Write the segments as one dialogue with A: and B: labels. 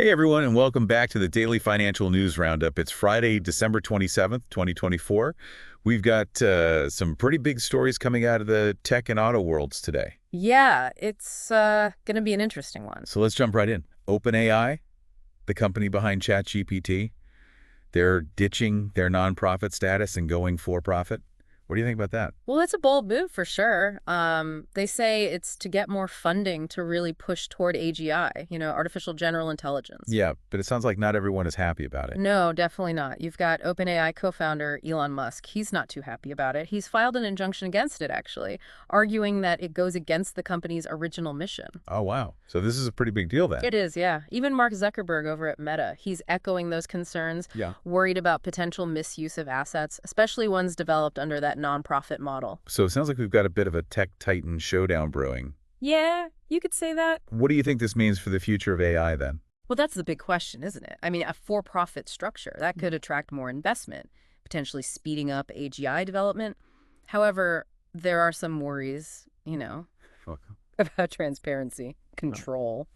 A: Hey everyone, and welcome back to the Daily Financial News Roundup. It's Friday, December 27th, 2024. We've got some pretty big stories coming out of the tech and auto worlds today.
B: Yeah, it's going to be an interesting one.
A: So let's jump right in. OpenAI, the company behind ChatGPT, they're ditching their nonprofit status and going for profit. What do you think about that?
B: Well, it's a bold move for sure. They say it's to get more funding to really push toward AGI, artificial general intelligence.
A: Yeah, but it sounds like not everyone is happy about it.
B: No, definitely not. You've got OpenAI co-founder Elon Musk. He's not too happy about it. He's filed an injunction against it, actually, arguing that it goes against the company's original mission.
A: Oh, wow. So this is a pretty big deal then.
B: It is, yeah. Even Mark Zuckerberg over at Meta, he's echoing those concerns, worried about potential misuse of assets, especially ones developed under that nonprofit model.
A: So it sounds like we've got a bit of a tech titan showdown brewing.
B: Yeah, you could say that.
A: What do you think this means for the future of AI then?
B: Well, that's the big question, isn't it? I mean, a for-profit structure, that could attract more investment, potentially speeding up AGI development. However, there are some worries, about transparency, control,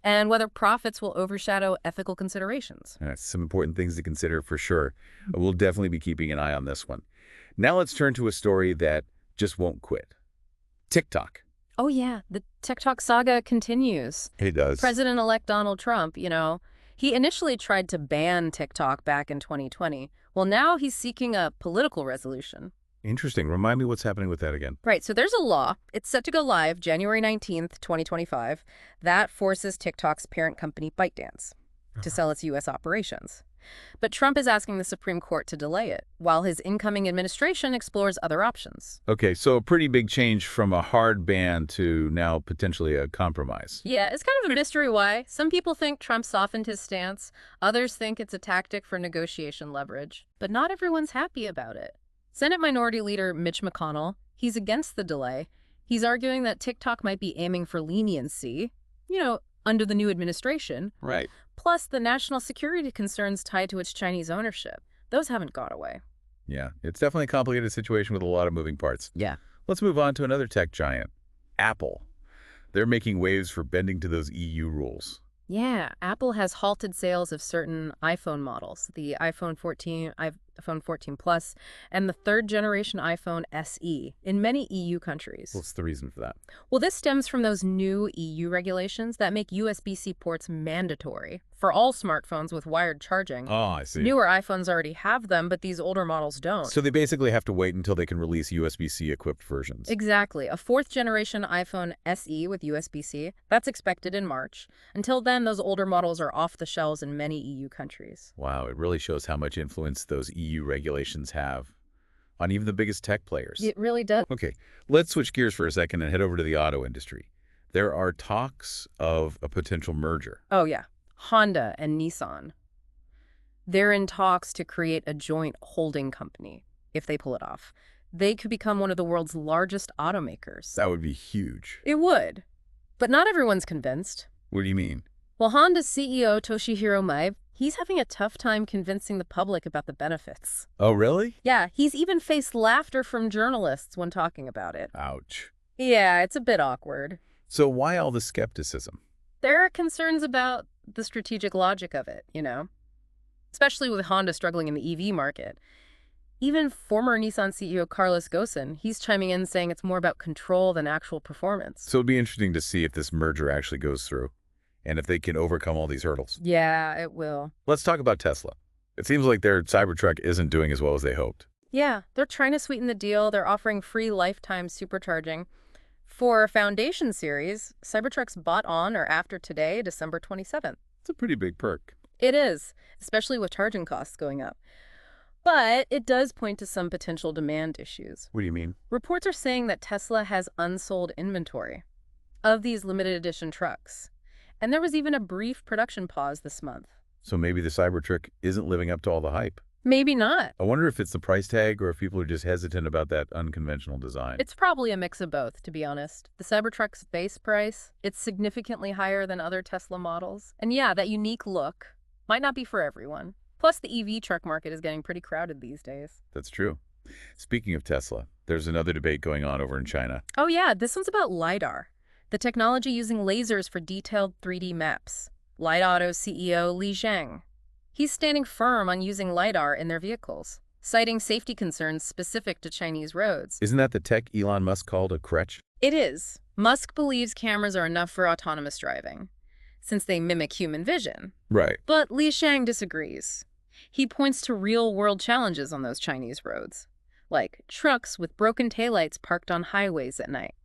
B: and whether profits will overshadow ethical considerations.
A: That's some important things to consider for sure. We'll definitely be keeping an eye on this one. Now let's turn to a story that just won't quit. TikTok.
B: Oh, yeah. The TikTok saga continues.
A: It does.
B: President-elect Donald Trump, he initially tried to ban TikTok back in 2020. Well, now he's seeking a political resolution.
A: Interesting. Remind me what's happening with that again.
B: Right. So there's a law. It's set to go live January 19th, 2025. That forces TikTok's parent company, ByteDance, to sell its U.S. operations. But Trump is asking the Supreme Court to delay it, while his incoming administration explores other options.
A: Okay, so a pretty big change from a hard ban to now potentially a compromise.
B: Yeah, it's kind of a mystery why. Some people think Trump softened his stance. Others think it's a tactic for negotiation leverage. But not everyone's happy about it. Senate Minority Leader Mitch McConnell, he's against the delay. He's arguing that TikTok might be aiming for leniency, under the new administration.
A: Right.
B: Plus, the national security concerns tied to its Chinese ownership. Those haven't gone away.
A: Yeah, it's definitely a complicated situation with a lot of moving parts.
B: Yeah.
A: Let's move on to another tech giant, Apple. They're making waves for bending to those EU rules.
B: Yeah, Apple has halted sales of certain iPhone models, the iPhone 14, iPhone 14 Plus, and the third-generation iPhone SE in many EU countries.
A: What's the reason for that?
B: Well, this stems from those new EU regulations that make USB-C ports mandatory for all smartphones with wired charging.
A: Oh, I see.
B: Newer iPhones already have them, but these older models don't.
A: So they basically have to wait until they can release USB-C equipped versions.
B: Exactly. A fourth-generation iPhone SE with USB-C, that's expected in March. Until then, those older models are off the shelves in many EU countries.
A: Wow, it really shows how much influence those EU regulations have on even the biggest tech players.
B: It really does.
A: Okay, let's switch gears for a second and head over to the auto industry. There are talks of a potential merger.
B: Oh, yeah. Honda and Nissan. They're in talks to create a joint holding company, if they pull it off. They could become one of the world's largest automakers.
A: That would be huge.
B: It would. But not everyone's convinced.
A: What do you mean?
B: Well, Honda's CEO, Toshihiro Maeb, he's having a tough time convincing the public about the benefits.
A: Oh, really?
B: Yeah, he's even faced laughter from journalists when talking about it.
A: Ouch.
B: Yeah, it's a bit awkward.
A: So why all the skepticism?
B: There are concerns about the strategic logic of it, especially with Honda struggling in the EV market. Even former Nissan CEO Carlos Ghosn, he's chiming in saying it's more about control than actual performance.
A: So it'd be interesting to see if this merger actually goes through and if they can overcome all these hurdles.
B: Yeah, it will.
A: Let's talk about Tesla. It seems like their Cybertruck isn't doing as well as they hoped.
B: Yeah, they're trying to sweeten the deal. They're offering free lifetime supercharging. For Foundation Series, Cybertruck's bought on or after today, December 27th.
A: It's a pretty big perk.
B: It is, especially with charging costs going up. But it does point to some potential demand issues.
A: What do you mean?
B: Reports are saying that Tesla has unsold inventory of these limited edition trucks. And there was even a brief production pause this month.
A: So maybe the Cybertruck isn't living up to all the hype.
B: Maybe not.
A: I wonder if it's the price tag or if people are just hesitant about that unconventional design.
B: It's probably a mix of both, to be honest. The Cybertruck's base price, it's significantly higher than other Tesla models. And yeah, that unique look might not be for everyone. Plus, the EV truck market is getting pretty crowded these days.
A: That's true. Speaking of Tesla, there's another debate going on over in China.
B: Oh yeah, this one's about LiDAR, the technology using lasers for detailed 3D maps. Li Auto CEO Li Zhang. He's standing firm on using LiDAR in their vehicles, citing safety concerns specific to Chinese roads.
A: Isn't that the tech Elon Musk called a crutch?
B: It is. Musk believes cameras are enough for autonomous driving, since they mimic human vision.
A: Right.
B: But Li Shang disagrees. He points to real-world challenges on those Chinese roads, like trucks with broken taillights parked on highways at night.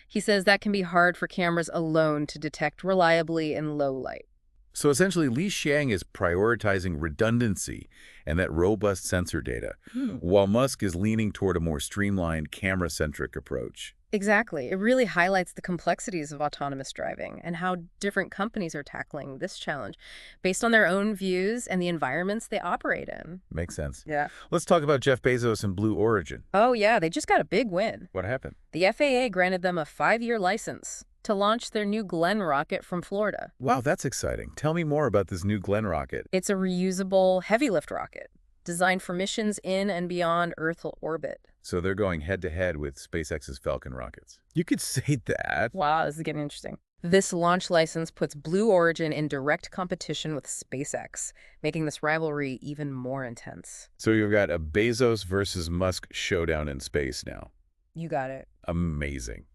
B: He says that can be hard for cameras alone to detect reliably in low light.
A: So essentially, Li Xiang is prioritizing redundancy and that robust sensor data, while Musk is leaning toward a more streamlined, camera-centric approach.
B: Exactly. It really highlights the complexities of autonomous driving and how different companies are tackling this challenge based on their own views and the environments they operate in.
A: Makes sense.
B: Yeah.
A: Let's talk about Jeff Bezos and Blue Origin.
B: Oh, yeah, they just got a big win.
A: What happened?
B: The FAA granted them a 5-year license to launch their new Glenn rocket from Florida.
A: Wow, that's exciting. Tell me more about this new Glenn rocket.
B: It's a reusable heavy-lift rocket designed for missions in and beyond Earth orbit.
A: So they're going head-to-head with SpaceX's Falcon rockets. You could say that.
B: Wow, this is getting interesting. This launch license puts Blue Origin in direct competition with SpaceX, making this rivalry even more intense.
A: So you've got a Bezos versus Musk showdown in space now.
B: You got it.
A: Amazing.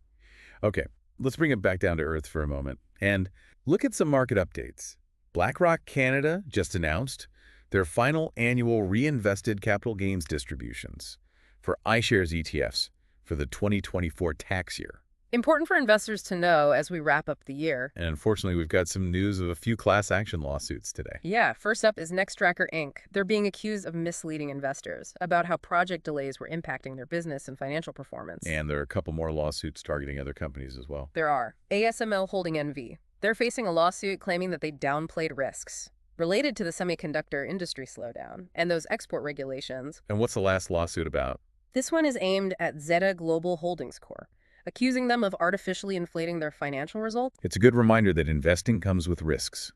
A: Okay, let's bring it back down to Earth for a moment and look at some market updates. BlackRock Canada just announced their final annual reinvested capital gains distributions for iShares ETFs for the 2024 tax year.
B: Important for investors to know as we wrap up the year.
A: And unfortunately, we've got some news of a few class action lawsuits today.
B: Yeah, first up is Nextracker Inc. They're being accused of misleading investors about how project delays were impacting their business and financial performance.
A: And there are a couple more lawsuits targeting other companies as well.
B: There are. ASML Holding NV. They're facing a lawsuit claiming that they downplayed risks related to the semiconductor industry slowdown and those export regulations.
A: And what's the last lawsuit about?
B: This one is aimed at Zeta Global Holdings Corp., accusing them of artificially inflating their financial results.
A: It's a good reminder that investing comes with risks,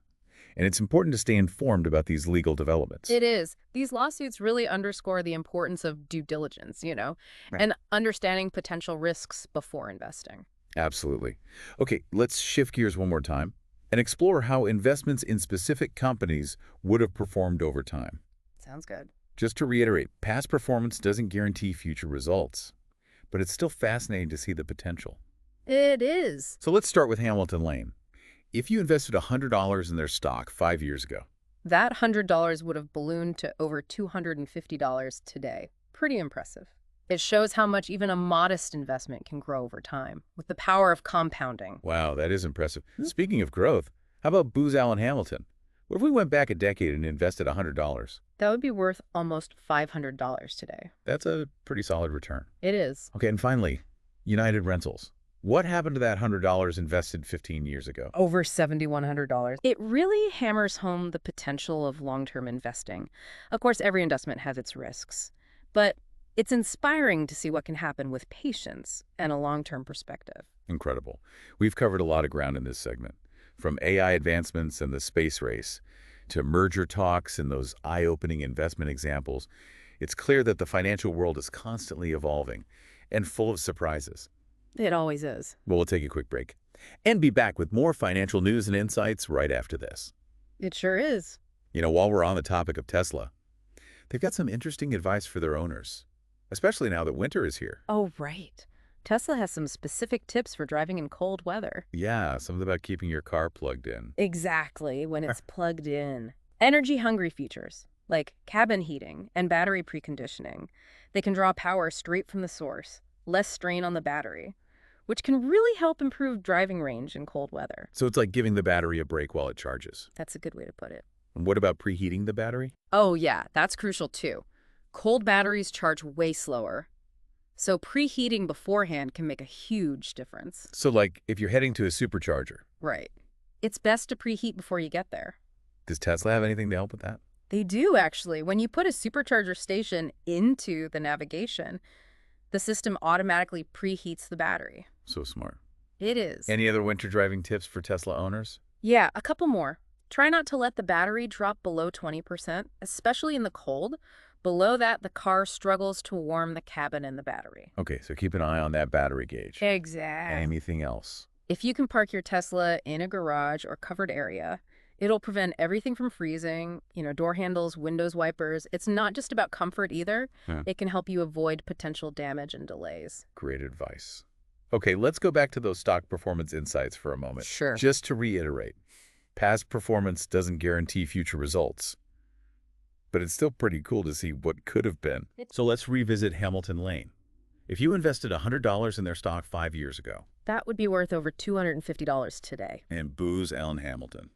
A: and it's important to stay informed about these legal developments.
B: It is. These lawsuits really underscore the importance of due diligence,
A: Right.
B: and understanding potential risks before investing.
A: Absolutely. Okay, let's shift gears one more time and explore how investments in specific companies would have performed over time.
B: Sounds good.
A: Just to reiterate, past performance doesn't guarantee future results, but it's still fascinating to see the potential.
B: It is.
A: So let's start with Hamilton Lane. If you invested $100 in their stock 5 years ago,
B: That $100 would have ballooned to over $250 today. Pretty impressive. It shows how much even a modest investment can grow over time, with the power of compounding.
A: wow, that is impressive. Speaking of growth, how about Booz Allen Hamilton? What if we went back a decade and invested $100?
B: That would be worth almost $500 today.
A: That's a pretty solid return.
B: It is.
A: Okay, and finally, United Rentals. What happened to that $100 invested 15 years ago?
B: Over $7,100. It really hammers home the potential of long-term investing. Of course, every investment has its risks, but it's inspiring to see what can happen with patience and a long-term perspective.
A: Incredible. We've covered a lot of ground in this segment, from AI advancements and the space race to merger talks and those eye-opening investment examples. It's clear that the financial world is constantly evolving and full of surprises.
B: It always is.
A: Well, we'll take a quick break and be back with more financial news and insights right after this.
B: It sure is.
A: While we're on the topic of Tesla, they've got some interesting advice for their owners, especially now that winter is here.
B: Oh, right. Tesla has some specific tips for driving in cold weather.
A: Yeah, something about keeping your car plugged in.
B: Exactly, when it's plugged in. Energy-hungry features, like cabin heating and battery preconditioning. They can draw power straight from the source, less strain on the battery, which can really help improve driving range in cold weather.
A: So it's like giving the battery a break while it charges.
B: That's a good way to put it.
A: And what about preheating the battery?
B: Oh, yeah, that's crucial too. Cold batteries charge way slower, so preheating beforehand can make a huge difference.
A: So like if you're heading to a supercharger,
B: Right. It's best to preheat before you get there.
A: does Tesla have anything to help with that?
B: They do, actually. When you put a supercharger station into the navigation, the system automatically preheats the battery.
A: So smart.
B: It is.
A: Any other winter driving tips for Tesla owners?
B: Yeah, a couple more. Try not to let the battery drop below 20%, especially in the cold. Below that, the car struggles to warm the cabin and the battery.
A: Okay, so keep an eye on that battery gauge.
B: Exactly.
A: Anything else?
B: If you can park your Tesla in a garage or covered area, It'll prevent everything from freezing, door handles, windows wipers. It's not just about comfort either.
A: Yeah.
B: It can help you avoid potential damage and delays.
A: Great advice. Okay, let's go back to those stock performance insights for a moment.
B: Sure.
A: Just to reiterate, past performance doesn't guarantee future results. But it's still pretty cool to see what could have been. So let's revisit Hamilton Lane. If you invested $100 in their stock 5 years ago,
B: That would be worth over $250 today.
A: and Booz Allen Hamilton,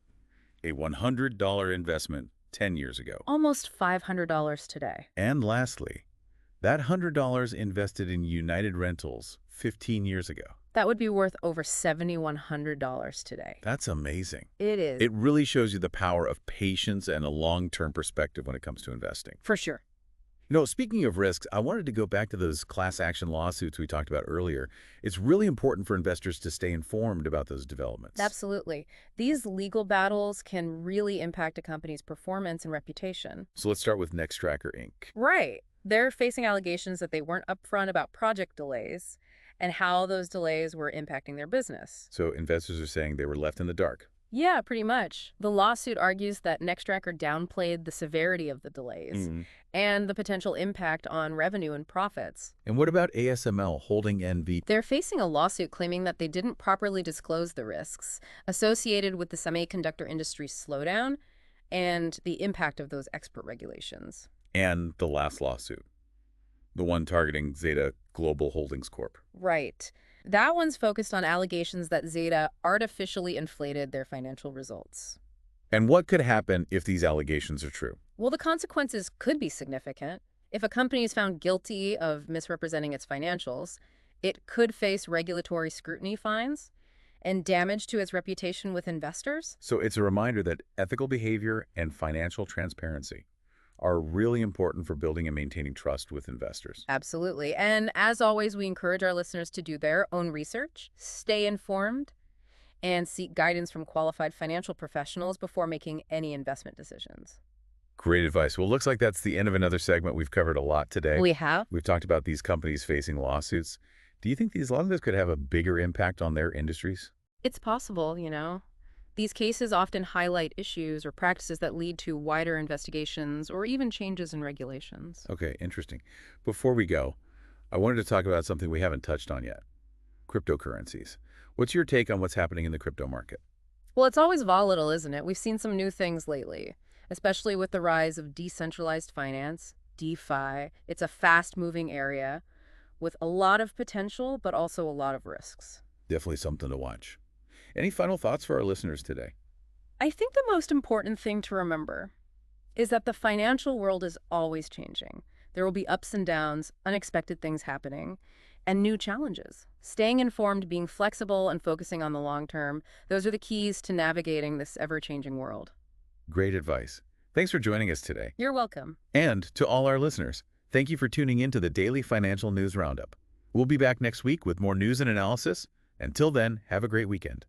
A: a $100 investment 10 years ago.
B: Almost $500 today.
A: And lastly, that $100 invested in United Rentals 15 years ago.
B: That would be worth over $7,100 today.
A: That's amazing.
B: It is.
A: It really shows you the power of patience and a long-term perspective when it comes to investing.
B: For sure.
A: Speaking of risks, I wanted to go back to those class action lawsuits we talked about earlier. It's really important for investors to stay informed about those developments.
B: Absolutely. These legal battles can really impact a company's performance and reputation.
A: So let's start with Nextracker, Inc.
B: Right. They're facing allegations that they weren't upfront about project delays and how those delays were impacting their business.
A: So investors are saying they were left in the dark.
B: Yeah, pretty much. The lawsuit argues that Nextracker downplayed the severity of the delays and the potential impact on revenue and profits.
A: And what about ASML holding NV?
B: They're facing a lawsuit claiming that they didn't properly disclose the risks associated with the semiconductor industry's slowdown and the impact of those export regulations.
A: And the last lawsuit, the one targeting Zeta Global Holdings Corp.
B: Right. That one's focused on allegations that Zeta artificially inflated their financial results.
A: And what could happen if these allegations are true?
B: Well, the consequences could be significant. If a company is found guilty of misrepresenting its financials, it could face regulatory scrutiny fines and damage to its reputation with investors.
A: So it's a reminder that ethical behavior and financial transparency are really important for building and maintaining trust with investors.
B: Absolutely. And as always, we encourage our listeners to do their own research, stay informed, and seek guidance from qualified financial professionals before making any investment decisions.
A: Great advice. Well, looks like that's the end of another segment. We've covered a lot today.
B: We have.
A: We've talked about these companies facing lawsuits. Do you think a lot of this could have a bigger impact on their industries?
B: It's possible, These cases often highlight issues or practices that lead to wider investigations or even changes in regulations.
A: Okay, interesting. Before we go, I wanted to talk about something we haven't touched on yet. Cryptocurrencies. What's your take on what's happening in the crypto market?
B: Well, it's always volatile, isn't it? We've seen some new things lately, especially with the rise of decentralized finance, DeFi. It's a fast-moving area with a lot of potential, but also a lot of risks.
A: Definitely something to watch. Any final thoughts for our listeners today?
B: I think the most important thing to remember is that the financial world is always changing. There will be ups and downs, unexpected things happening, and new challenges. Staying informed, being flexible, and focusing on the long term, those are the keys to navigating this ever-changing world.
A: Great advice. Thanks for joining us today.
B: You're welcome.
A: And to all our listeners, thank you for tuning in to the Daily Financial News Roundup. We'll be back next week with more news and analysis. Until then, have a great weekend.